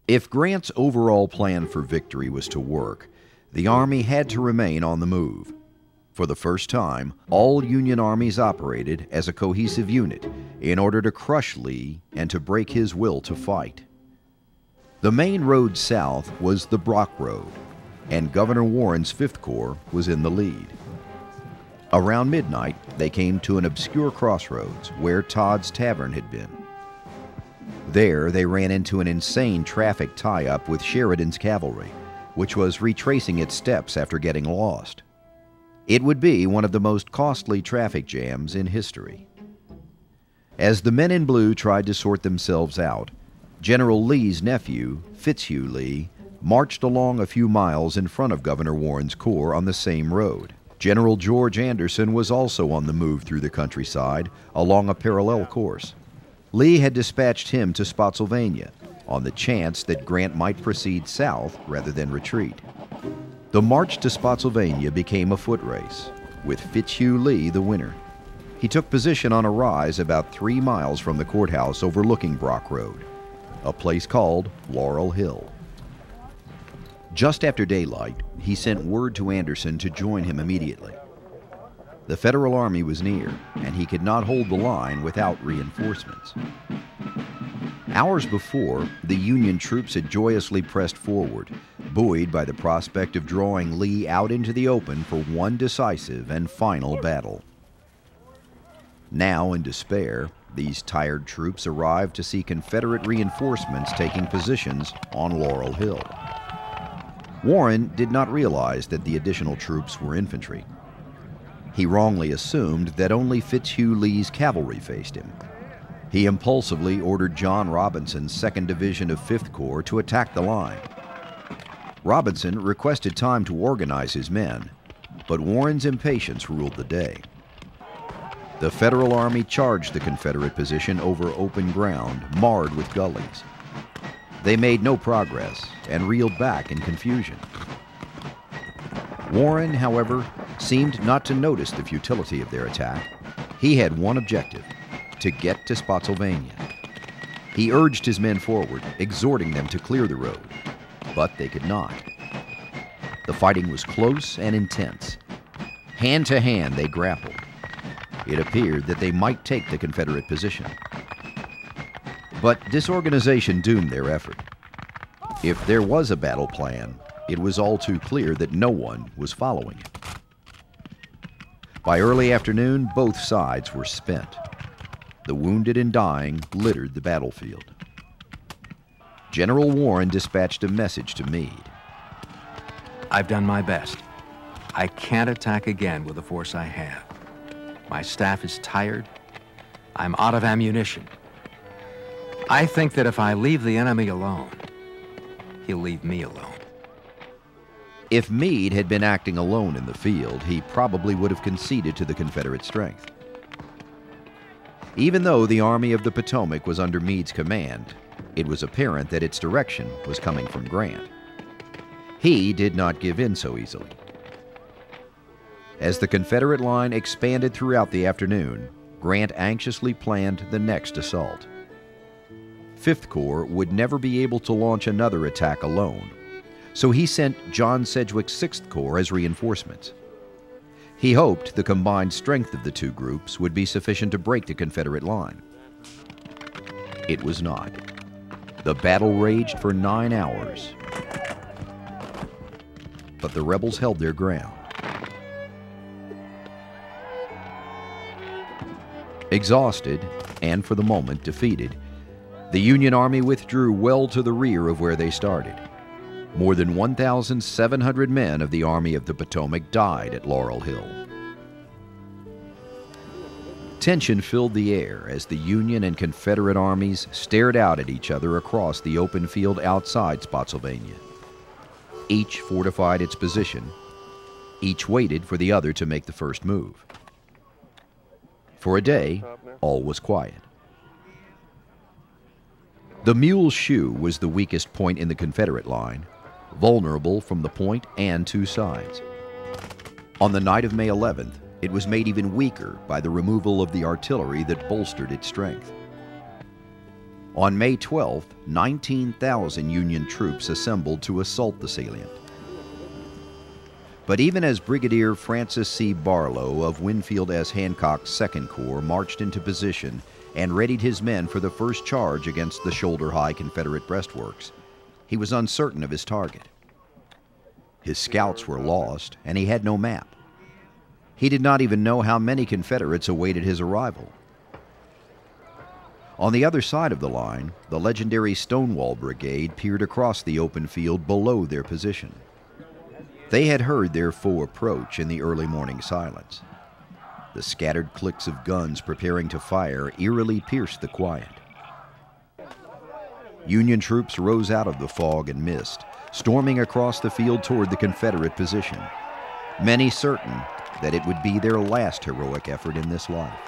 If Grant's overall plan for victory was to work, the Army had to remain on the move. For the first time, all Union armies operated as a cohesive unit in order to crush Lee and to break his will to fight. The main road south was the Brock Road, and Governor Warren's 5th Corps was in the lead. Around midnight, they came to an obscure crossroads where Todd's Tavern had been. There, they ran into an insane traffic tie-up with Sheridan's cavalry, which was retracing its steps after getting lost. It would be one of the most costly traffic jams in history. As the men in blue tried to sort themselves out, General Lee's nephew, Fitzhugh Lee, marched along a few miles in front of Governor Warren's corps on the same road. General George Anderson was also on the move through the countryside along a parallel course. Lee had dispatched him to Spotsylvania on the chance that Grant might proceed south rather than retreat. The march to Spotsylvania became a foot race, with Fitzhugh Lee the winner. He took position on a rise about 3 miles from the courthouse overlooking Brock Road, a place called Laurel Hill. Just after daylight, he sent word to Anderson to join him immediately. The Federal Army was near, and he could not hold the line without reinforcements. Hours before, the Union troops had joyously pressed forward, buoyed by the prospect of drawing Lee out into the open for one decisive and final battle. Now, in despair, these tired troops arrived to see Confederate reinforcements taking positions on Laurel Hill. Warren did not realize that the additional troops were infantry. He wrongly assumed that only Fitzhugh Lee's cavalry faced him. He impulsively ordered John Robinson's 2nd Division of 5th Corps to attack the line. Robinson requested time to organize his men, but Warren's impatience ruled the day. The Federal Army charged the Confederate position over open ground, marred with gullies. They made no progress and reeled back in confusion. Warren, however, seemed not to notice the futility of their attack. He had one objective: to get to Spotsylvania. He urged his men forward, exhorting them to clear the road, but they could not. The fighting was close and intense. Hand to hand they grappled. It appeared that they might take the Confederate position. But disorganization doomed their effort. If there was a battle plan, it was all too clear that no one was following it. By early afternoon, both sides were spent. The wounded and dying littered the battlefield. General Warren dispatched a message to Meade. I've done my best. I can't attack again with the force I have. My staff is tired. I'm out of ammunition. I think that if I leave the enemy alone, he'll leave me alone. If Meade had been acting alone in the field, he probably would have conceded to the Confederate strength. Even though the Army of the Potomac was under Meade's command, it was apparent that its direction was coming from Grant. He did not give in so easily. As the Confederate line expanded throughout the afternoon, Grant anxiously planned the next assault. 5th Corps would never be able to launch another attack alone, so he sent John Sedgwick's 6th Corps as reinforcements. He hoped the combined strength of the two groups would be sufficient to break the Confederate line. It was not. The battle raged for 9 hours, but the rebels held their ground. Exhausted, and for the moment defeated, the Union Army withdrew well to the rear of where they started. More than 1,700 men of the Army of the Potomac died at Laurel Hill. Tension filled the air as the Union and Confederate armies stared out at each other across the open field outside Spotsylvania. Each fortified its position. Each waited for the other to make the first move. For a day, all was quiet. The Mule's Shoe was the weakest point in the Confederate line, vulnerable from the point and two sides. On the night of May 11th, it was made even weaker by the removal of the artillery that bolstered its strength. On May 12th, 19,000 Union troops assembled to assault the salient. But even as Brigadier Francis C. Barlow of Winfield S. Hancock's 2nd Corps marched into position and readied his men for the first charge against the shoulder-high Confederate breastworks, he was uncertain of his target. His scouts were lost, and he had no map. He did not even know how many Confederates awaited his arrival. On the other side of the line, the legendary Stonewall Brigade peered across the open field below their position. They had heard their foe approach in the early morning silence. The scattered clicks of guns preparing to fire eerily pierced the quiet. Union troops rose out of the fog and mist, storming across the field toward the Confederate position, many certain that it would be their last heroic effort in this life.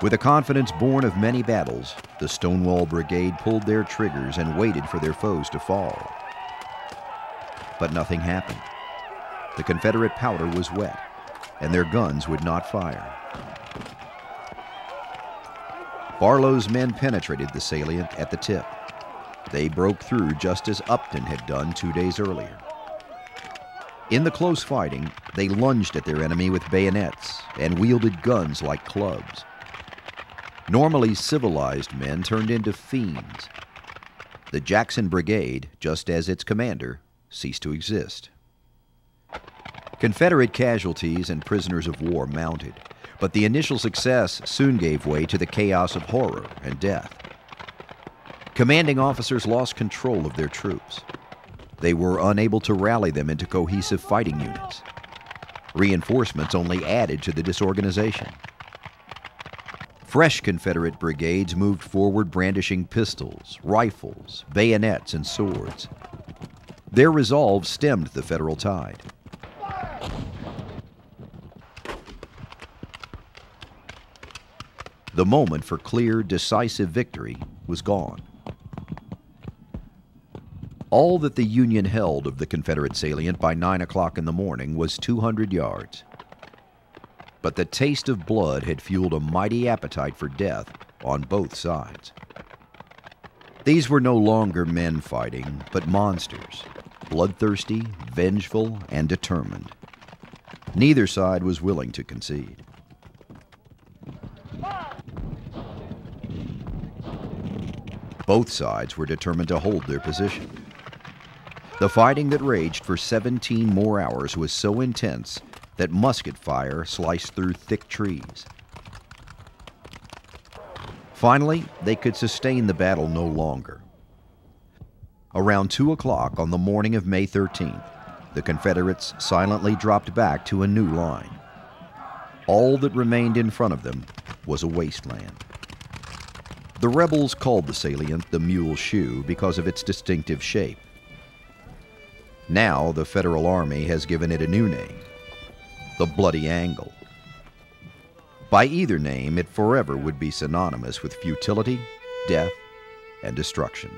With a confidence born of many battles, the Stonewall Brigade pulled their triggers and waited for their foes to fall. But nothing happened. The Confederate powder was wet, and their guns would not fire. Barlow's men penetrated the salient at the tip. They broke through just as Upton had done 2 days earlier. In the close fighting, they lunged at their enemy with bayonets and wielded guns like clubs. Normally civilized men turned into fiends. The Jackson Brigade, just as its commander, ceased to exist. Confederate casualties and prisoners of war mounted, but the initial success soon gave way to the chaos of horror and death. Commanding officers lost control of their troops. They were unable to rally them into cohesive fighting units. Reinforcements only added to the disorganization. Fresh Confederate brigades moved forward brandishing pistols, rifles, bayonets, and swords. Their resolve stemmed the Federal tide. The moment for clear, decisive victory was gone. All that the Union held of the Confederate salient by 9 o'clock in the morning was 200 yards. But the taste of blood had fueled a mighty appetite for death on both sides. These were no longer men fighting, but monsters, bloodthirsty, vengeful, and determined. Neither side was willing to concede. Both sides were determined to hold their position. The fighting that raged for 17 more hours was so intense that musket fire sliced through thick trees. Finally, they could sustain the battle no longer. Around 2 o'clock on the morning of May 13th, the Confederates silently dropped back to a new line. All that remained in front of them was a wasteland. The rebels called the salient the Mule Shoe because of its distinctive shape. Now the Federal Army has given it a new name, the Bloody Angle. By either name, it forever would be synonymous with futility, death, and destruction.